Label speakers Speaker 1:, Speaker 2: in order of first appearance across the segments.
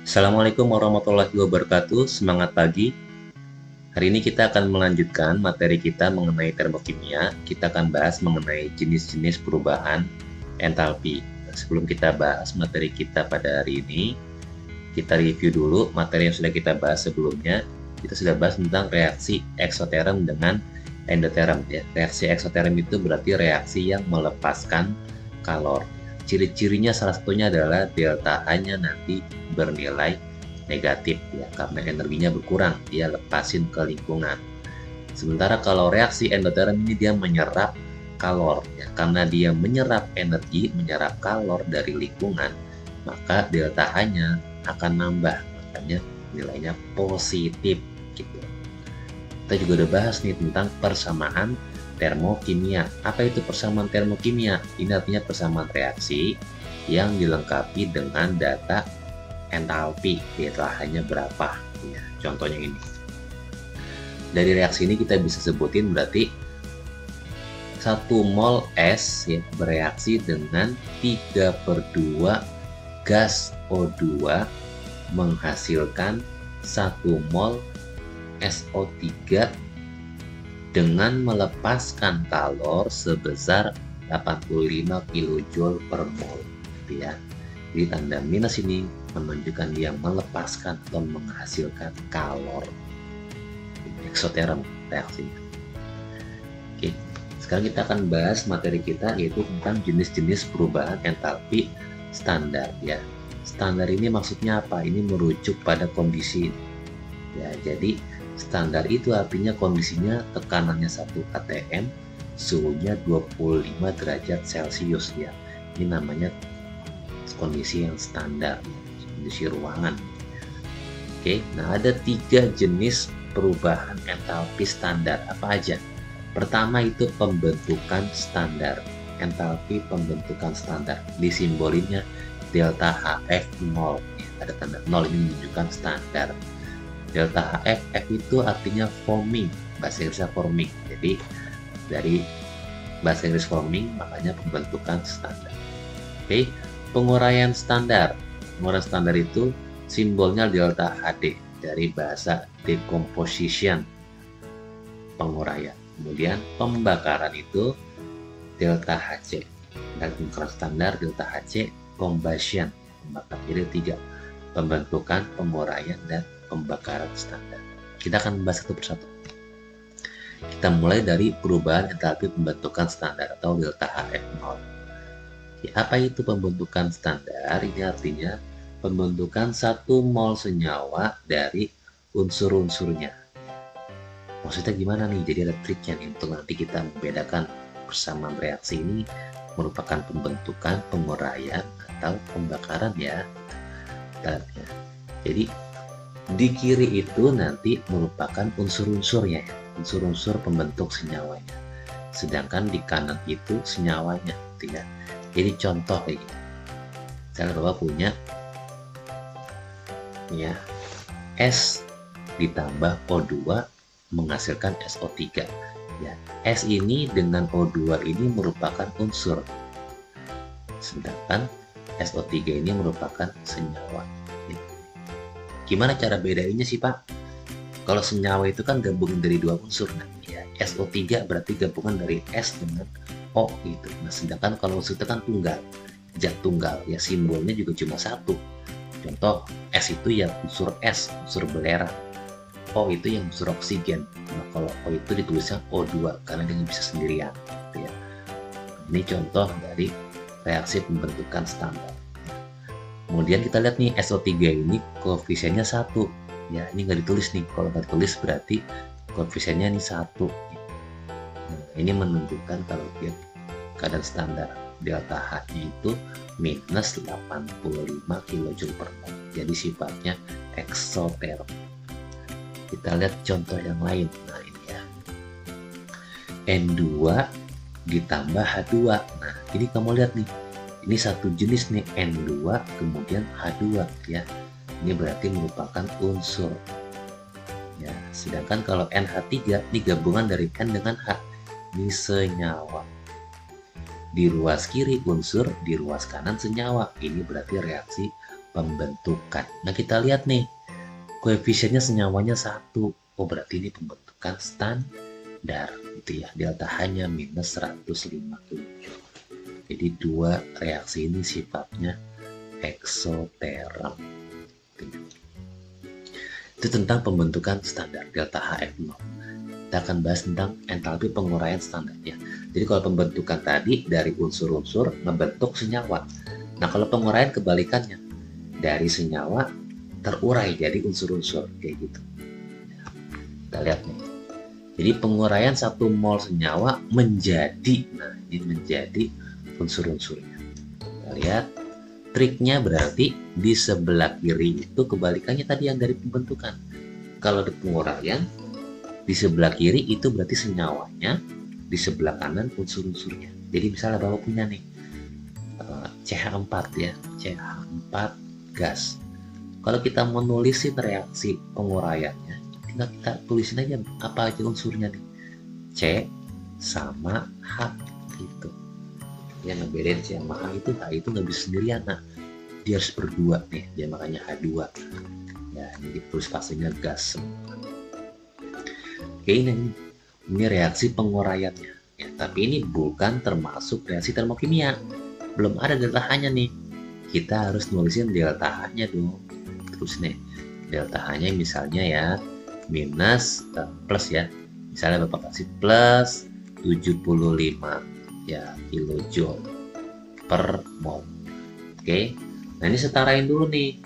Speaker 1: Assalamualaikum warahmatullahi wabarakatuh. Semangat pagi. Hari ini kita akan melanjutkan materi kita mengenai termokimia. Kita akan bahas mengenai jenis-jenis perubahan entalpi. Sebelum kita bahas materi kita pada hari ini, kita review dulu materi yang sudah kita bahas sebelumnya. Kita sudah bahas tentang reaksi eksoterm dengan endoterm. Reaksi eksoterm itu berarti reaksi yang melepaskan kalor. Ciri-cirinya salah satunya adalah delta H-nya nanti bernilai negatif ya, karena energinya berkurang, dia lepasin ke lingkungan. Sementara kalau reaksi endoterm ini dia menyerap kalor ya, karena dia menyerap energi, menyerap kalor dari lingkungan, maka delta H-nya akan nambah, makanya nilainya positif gitu. Kita juga udah bahas nih tentang persamaan termokimia. Apa itu persamaan termokimia? Ini artinya persamaan reaksi yang dilengkapi dengan data entalpi, delta H-nya berapa ya. Contohnya ini. Dari reaksi ini kita bisa sebutin berarti 1 mol es ya, bereaksi dengan 3/2 gas O2 menghasilkan 1 mol SO3 dengan melepaskan kalor sebesar 85 kJ per mol gitu ya. Jadi tanda minus ini menunjukkan dia melepaskan atau menghasilkan kalor. Eksoterm reaksinya. Oke, sekarang kita akan bahas materi kita yaitu tentang jenis-jenis perubahan entalpi standar ya. Standar ini maksudnya apa? Ini merujuk pada kondisi ya. Jadi standar itu artinya kondisinya tekanannya 1 atm, suhunya 25 derajat Celcius ya. Ini namanya kondisi yang standar, kondisi ruangan. Oke, nah ada 3 jenis perubahan entalpi standar. Apa aja? Pertama itu pembentukan standar. Entalpi pembentukan standar. Disimbolinnya delta HF0. Ada tanda 0, ini menunjukkan standar. Delta HF, F itu artinya forming, bahasa Inggrisnya forming. Jadi dari bahasa Inggris forming, makanya pembentukan standar. Oke, penguraian standar. Penguraian standar itu simbolnya delta HD dari bahasa decomposition, penguraian. Kemudian pembakaran itu delta HC. Dan penguraian standar delta HC combustion, pembakaran. Jadi 3, pembentukan, penguraian, dan pembakaran standar. Kita akan bahas satu persatu. Kita mulai dari perubahan entalpi pembentukan standar atau delta HF0. Apa itu pembentukan standar? Ini artinya pembentukan 1 mol senyawa dari unsur-unsurnya. Maksudnya gimana nih? Jadi ada triknya nih untuk nanti kita membedakan persamaan reaksi ini merupakan pembentukan, penguraian, atau pembakaran ya. Jadi di kiri itu nanti merupakan unsur-unsurnya, unsur-unsur pembentuk senyawanya. Sedangkan di kanan itu senyawanya, gitu ya. Jadi contoh kayak gini. Misalnya Bapak punya ya S ditambah O2 menghasilkan SO3. Ya, S ini dengan O2 ini merupakan unsur. Sedangkan SO3 ini merupakan senyawa. Gimana cara bedainnya sih Pak? Kalau senyawa itu kan gabungan dari 2 unsur, nah ya SO3 berarti gabungan dari S dengan O gitu. Nah sedangkan kalau unsur itu kan tunggal, zat tunggal, ya simbolnya juga cuma 1. Contoh S itu ya unsur S, unsur belerang. O itu yang unsur oksigen. Nah kalau O itu ditulisnya O2 karena dia bisa sendirian. Gitu ya. Ini contoh dari reaksi pembentukan standar. Kemudian kita lihat nih SO3 ini koefisiennya 1 ya, ini nggak ditulis nih. Kalau nggak ditulis berarti koefisiennya ini 1. Nah, ini menunjukkan kalau dia keadaan standar delta H itu minus 85 kJ per mol. Jadi sifatnya eksoterm. Kita lihat contoh yang lain. Nah ini ya, N2 ditambah H2. Nah ini kamu lihat nih, ini satu jenis nih, N2 kemudian H2 ya. Ini berarti merupakan unsur. Ya, sedangkan kalau NH3 ini gabungan dari N dengan H. Ini senyawa. Di ruas kiri unsur, di ruas kanan senyawa. Ini berarti reaksi pembentukan. Nah, kita lihat nih, koefisiennya senyawanya 1. Oh, berarti ini pembentukan standar gitu ya. Delta H-nya minus 105 kJ. Jadi dua reaksi ini sifatnya eksoterm. Itu tentang pembentukan standar delta HF0. Kita akan bahas tentang entalpi penguraian standarnya. Jadi kalau pembentukan tadi dari unsur-unsur membentuk senyawa. Nah, kalau penguraian kebalikannya, dari senyawa terurai jadi unsur-unsur kayak gitu. Kita lihat nih. Jadi penguraian 1 mol senyawa menjadi, nah ini menjadi unsur-unsurnya. Kita lihat triknya berarti di sebelah kiri itu kebalikannya tadi yang dari pembentukan. Kalau di penguraian di sebelah kiri itu berarti senyawanya, di sebelah kanan unsur-unsurnya. Jadi misalnya Bapak punya nih CH4 ya, CH4 gas. Kalau kita mau nulisin reaksi penguraiannya, tinggal kita tulisin aja apa aja unsurnya nih. C sama H gitu. Yang ngebedain C sama H itu nggak bisa sendirian. Nah, dia harus berdua nih, dia makanya H2. Ya, ini ditulis pastinya gas. Oke, ini reaksi penguraiannya. Ya, tapi ini bukan termasuk reaksi termokimia. Belum ada delta H-nya nih. Kita harus nulisin delta H-nya dong. Terus nih, delta H-nya misalnya ya minus plus ya. Misalnya Bapak kasih plus 75 ya kilojoule per mol. Oke. Nah, ini setarain dulu nih.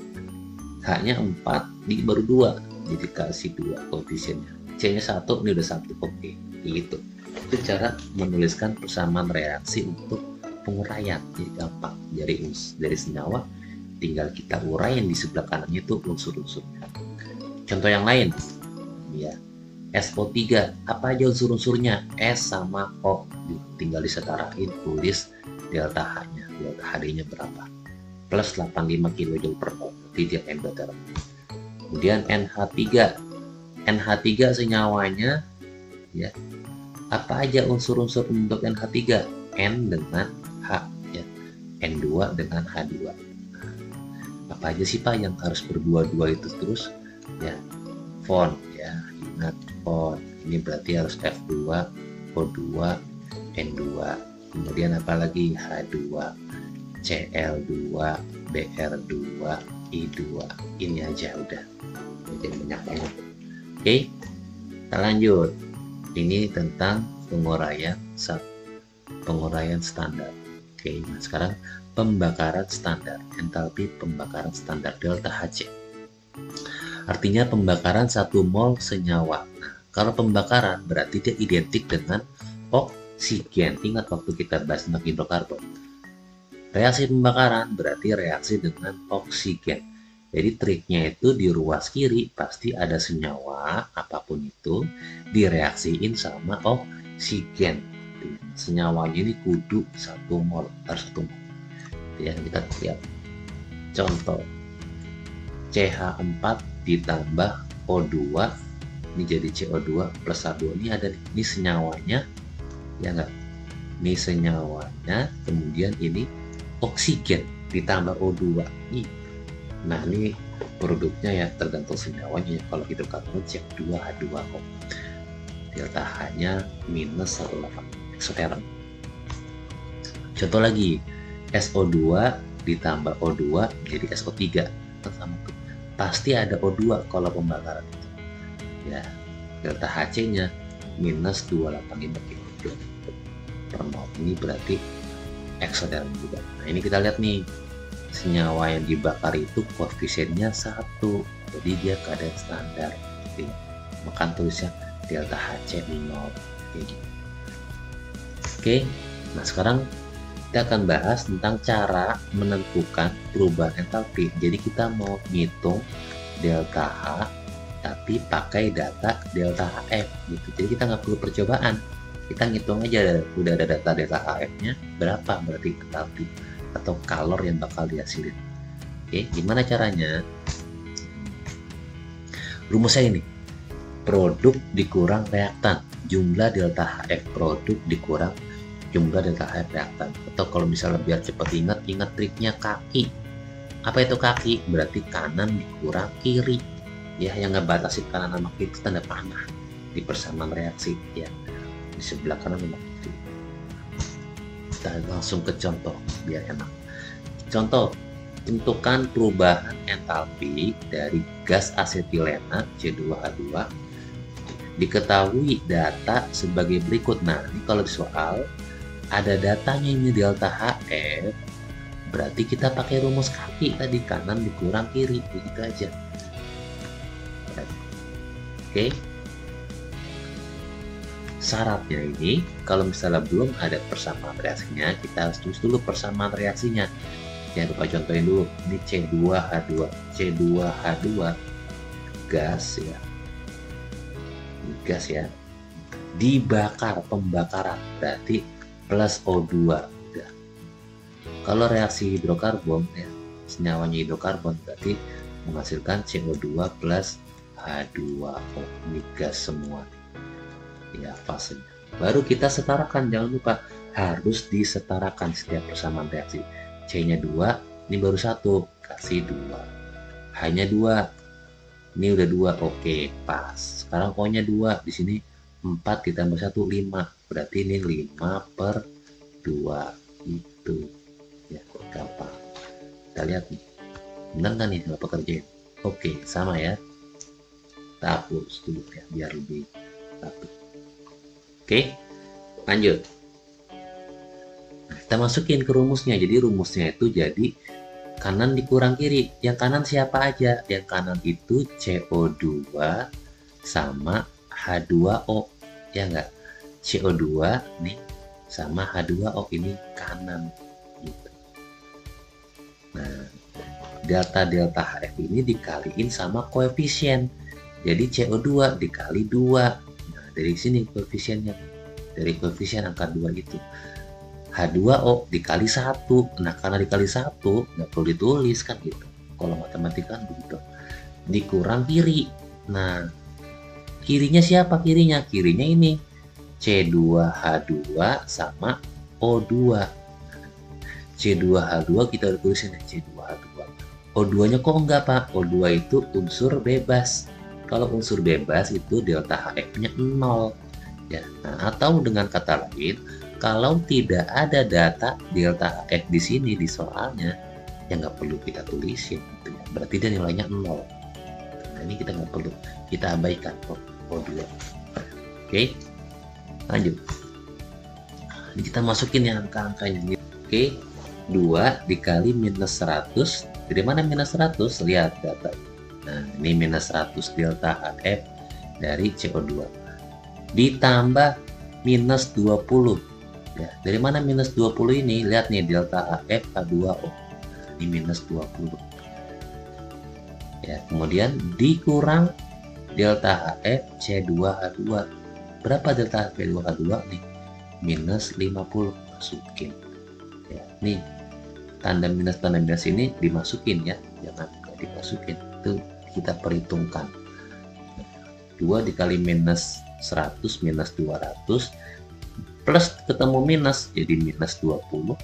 Speaker 1: H-nya 4, ini baru 2. Jadi kasih 2 koefisiennya. C-nya 1, ini udah 1. Oke, gitu. Itu cara menuliskan persamaan reaksi untuk penguraian. Jadi gampang, dari senyawa tinggal kita uraian di sebelah kanannya itu unsur-unsurnya. Contoh yang lain ya, SO3 apa aja unsur-unsurnya? S sama O, tinggal disetarain, tulis delta H-nya, delta HD-nya berapa, plus 85 kJ per mol, berarti dia endoterm. Kemudian NH3 senyawanya ya, apa aja unsur-unsur pembentuk NH3? N dengan H ya, N2 dengan H2. Apa aja sih Pak yang harus berdua-dua itu terus ya? Fon ya, ingat fon. Ini berarti harus F2, O2, N2. Kemudian apalagi H2, Cl2, Br2, I2. Ini aja udah. Jadi banyak banget. Oke, kita lanjut. Ini tentang penguraian standar. Oke, nah sekarang pembakaran standar, entalpi pembakaran standar delta Hc. Artinya pembakaran 1 mol senyawa. Nah, kalau pembakaran berarti dia identik dengan oksigen. Ingat waktu kita bahas tentang hidrokarbon. Reaksi pembakaran berarti reaksi dengan oksigen. Jadi triknya itu di ruas kiri pasti ada senyawa apapun itu direaksiin sama oksigen. Senyawanya ini kudu 1 mol, harus 1 mol. Ya, kita lihat contoh CH4 ditambah O2, ini jadi CO2 plus H2. Ini ada nih, ini senyawanya ya enggak, ini senyawanya, kemudian ini oksigen ditambah O2 nih. Nah, ini produknya ya tergantung senyawanya. Kalau hidrokarbon CH2H2O, delta H-nya minus 18 eksoterm. Contoh lagi, SO2 ditambah O2 jadi SO3. Sama tuh. Pasti ada O2 kalau pembakaran itu. Ya, delta Hc-nya minus 285 kJ per mol. Ini berarti eksoterm juga. Nah, ini kita lihat nih. Senyawa yang dibakar itu koefisiennya 1. Jadi dia keadaan standar. Maka tulisnya delta Hc 0 kayak gitu. Oke, nah sekarang kita akan bahas tentang cara menentukan perubahan entalpi. Jadi kita mau ngitung delta H tapi pakai data delta HF gitu. Jadi kita nggak perlu percobaan, kita ngitung aja, udah ada data delta HF-nya berapa berarti entalpi atau kalor yang bakal dihasilin. Oke, gimana caranya? Rumusnya ini, produk dikurang reaktan, jumlah delta HF produk dikurang jumlah delta HF reaktan. Atau kalau misalnya biar cepat ingat triknya kaki. Apa itu kaki? Berarti kanan dikurang kiri. Ya, yang ngebatasi kanan sama kiri itu tanda panah di persamaan reaksi ya. Di sebelah kanan sama kiri. Kita langsung ke contoh biar enak. Contoh, tentukan perubahan entalpi dari gas asetilena C2H2. Diketahui data sebagai berikut. Nah, ini kalau di soal ada datanya ini delta HF, berarti kita pakai rumus kaki tadi, kanan dikurang kiri, begitu aja. Oke. Syaratnya ini, kalau misalnya belum ada persamaan reaksinya, kita harus tulis dulu persamaan reaksinya. Jangan lupa contohin dulu. Ini C2H2, C2H2 gas ya. Gas ya. Dibakar, pembakaran, berarti plus O2. Ya. Kalau reaksi hidrokarbon ya, senyawanya hidrokarbon berarti menghasilkan CO2 plus H2O. Ini gas semua. Ya, fasenya. Baru kita setarakan, jangan lupa harus disetarakan setiap persamaan reaksi. C-nya 2, ini baru 1, kasih 2. H-nya 2, ini udah 2, oke, pas. Sekarang O-nya 2, di sini 4 ditambah 1, 5. Berarti ini 5/2, itu. Ya, gampang. Kita lihat nih. Benar nggak nih Bapak kerjain? Oke, sama ya. Kita hapus dulu ya, biar lebih rapi. Oke, lanjut. Nah, kita masukin ke rumusnya. Jadi rumusnya itu jadi kanan dikurang kiri. Yang kanan siapa aja? Yang kanan itu CO2 sama H2O. Ya enggak? CO2 nih sama H2O, ini kanan gitu. Nah, delta HF ini dikaliin sama koefisien. Jadi CO2 dikali 2. Dari sini koefisiennya, dari koefisien angka 2 itu H2O dikali 1. Nah, karena dikali 1 nggak perlu ditulis kan gitu, kalau matematika kan begitu, dikurang kiri. Nah, kirinya siapa? Kirinya ini C2H2 sama O2. C2H2 kita udah tulisin ya, C2H2. O2 nya kok enggak Pak? O2 itu unsur bebas. Kalau unsur bebas itu delta HF-nya 0. Ya, nah, atau dengan kata lain, kalau tidak ada data delta HF di sini di soalnya, ya nggak perlu kita tulisin. Gitu ya. Berarti dia nilainya 0. Nah, ini kita nggak perlu, kita abaikan O2. Oke, lanjut. Ini kita masukin ya angka-angkanya. Oke, 2 dikali minus 100. Dari mana minus 100? Lihat data. Nah, ini minus 100 delta HF dari CO2 ditambah minus 20 ya. Dari mana minus 20 ini? Lihat nih, delta HF H2O. Ini minus 20 ya. Kemudian dikurang delta HF C2H2. Berapa delta HF C2H2 nih? Minus 50. Masukin ya. Nih, tanda minus ini dimasukin ya, jangan dimasukin, itu kita perhitungkan. 2 dikali minus 100 minus 200 plus ketemu minus jadi minus 20.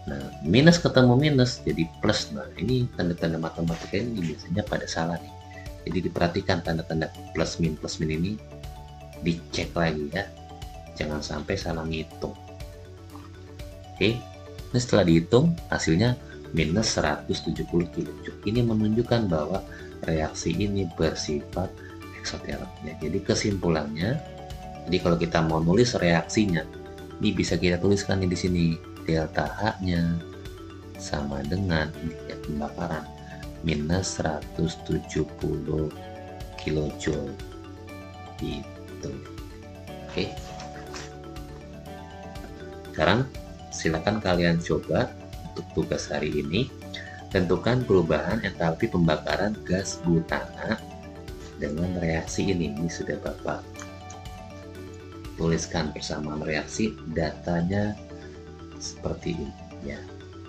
Speaker 1: Nah, minus ketemu minus jadi plus. Nah, ini tanda-tanda matematika ini biasanya pada salah nih. Jadi diperhatikan tanda-tanda plus min ini, dicek lagi ya, jangan sampai salah ngitung. Oke, ini setelah dihitung hasilnya minus 170 kJ. Ini menunjukkan bahwa reaksi ini bersifat eksoterm. Ya, jadi kesimpulannya, jadi kalau kita mau nulis reaksinya, ini bisa kita tuliskan di sini, delta H-nya sama dengan ya, pembakaran minus 170 kJ. Gitu. Oke. Sekarang silakan kalian coba untuk tugas hari ini, tentukan perubahan entalpi pembakaran gas butana dengan reaksi ini. Ini sudah Bapak tuliskan persamaan reaksi, datanya seperti ini ya.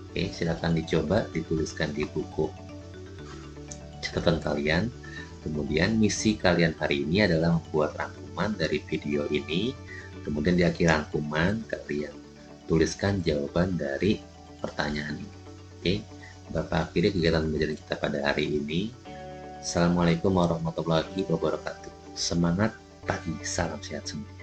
Speaker 1: Oke, silakan dicoba dituliskan di buku catatan kalian. Kemudian misi kalian hari ini adalah membuat rangkuman dari video ini. Kemudian di akhir rangkuman kalian tuliskan jawaban dari pertanyaan ini. Oke, Bapak akhiri kegiatan belajar kita pada hari ini. Assalamualaikum warahmatullahi wabarakatuh. Semangat pagi, salam sehat semua.